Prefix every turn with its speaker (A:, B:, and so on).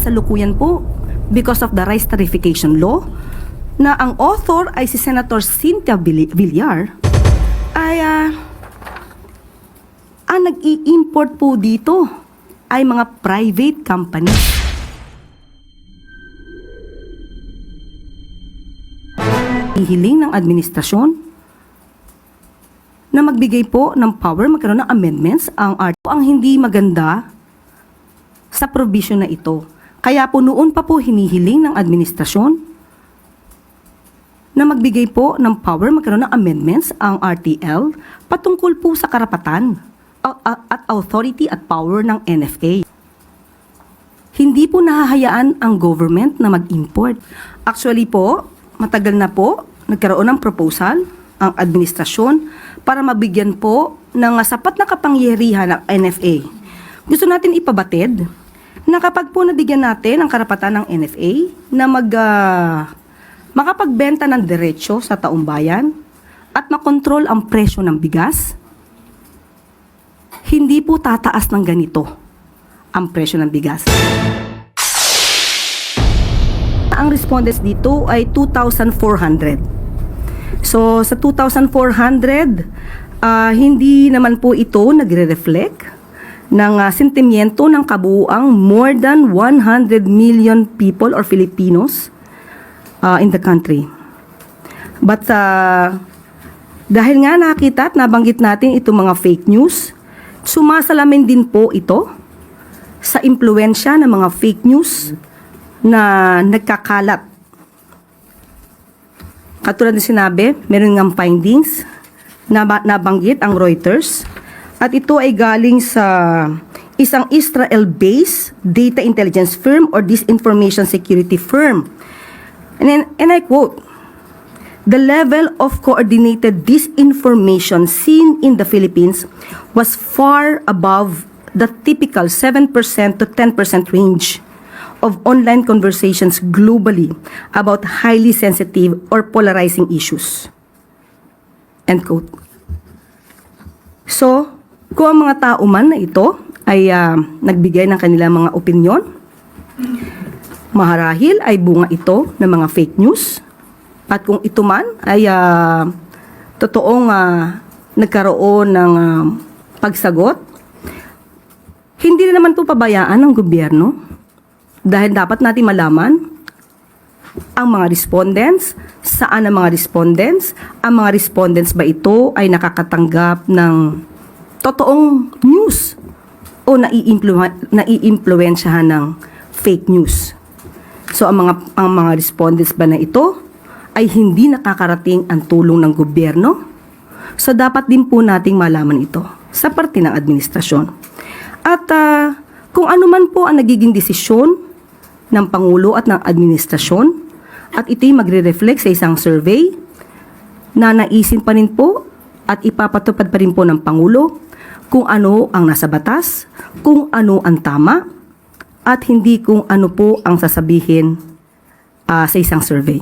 A: kasalukuyan po because of the rice tarification law na ang author ay si Senator Cynthia Villar ay ang nag-i-import po dito ay mga private companies. Hihiling ng administrasyon na magbigay po ng power, magkaroon ng amendments ang hindi maganda sa provision na ito. Kaya po noon pa po hinihiling ng administrasyon na magbigay po ng power, magkaroon ng amendments ang RTL patungkol po sa karapatan at authority at power ng NFA. Hindi po nahahayaan ang government na mag-import. Actually po, matagal na po nagkaroon ng proposal ang administrasyon para mabigyan po ng sapat na kapangyarihan ng NFA. Gusto natin ipabatid na kapag po nabigyan natin ang karapatan ng NFA na makapagbenta ng diretsyo sa taong bayan at makontrol ang presyo ng bigas, hindi po tataas ng ganito ang presyo ng bigas. Ang respondents dito ay 2,400. So, sa 2,400, hindi naman po ito nagre-reflect ng sentimiento ng kabuuang more than 100 million people or Filipinos in the country. But dahil nga nakita at nabanggit natin itong mga fake news, sumasalamin din po ito sa impluensya ng mga fake news na nagkakalat. Katulad na sinabi, meron ng findings na nabanggit ang Reuters at ito ay galing sa isang Israel-based data intelligence firm or disinformation security firm. And I quote, "The level of coordinated disinformation seen in the Philippines was far above the typical 7% to 10% range of online conversations globally about highly sensitive or polarizing issues." End quote. So, kung ang mga tao man na ito ay nagbigay ng kanilang mga opinyon, maharahil ay bunga ito ng mga fake news. At kung ito man ay totoong nagkaroon ng pagsagot, hindi na naman po pabayaan ng gobyerno dahil dapat natin malaman ang mga respondents, saan ang mga respondents, ang mga respondents ba ito ay nakakatanggap ng totoong news o naiimpluwensyahan ng fake news. So ang mga respondents ba na ito ay hindi nakakarating ang tulong ng gobyerno? So dapat din po nating malaman ito sa parte ng administrasyon. At kung ano man po ang nagiging desisyon ng Pangulo at ng administrasyon, at ito'y magre-reflect sa isang survey na naisin pa rin po at ipapatupad pa rin po ng Pangulo kung ano ang nasa batas, kung ano ang tama, at hindi kung ano po ang sasabihin sa isang survey.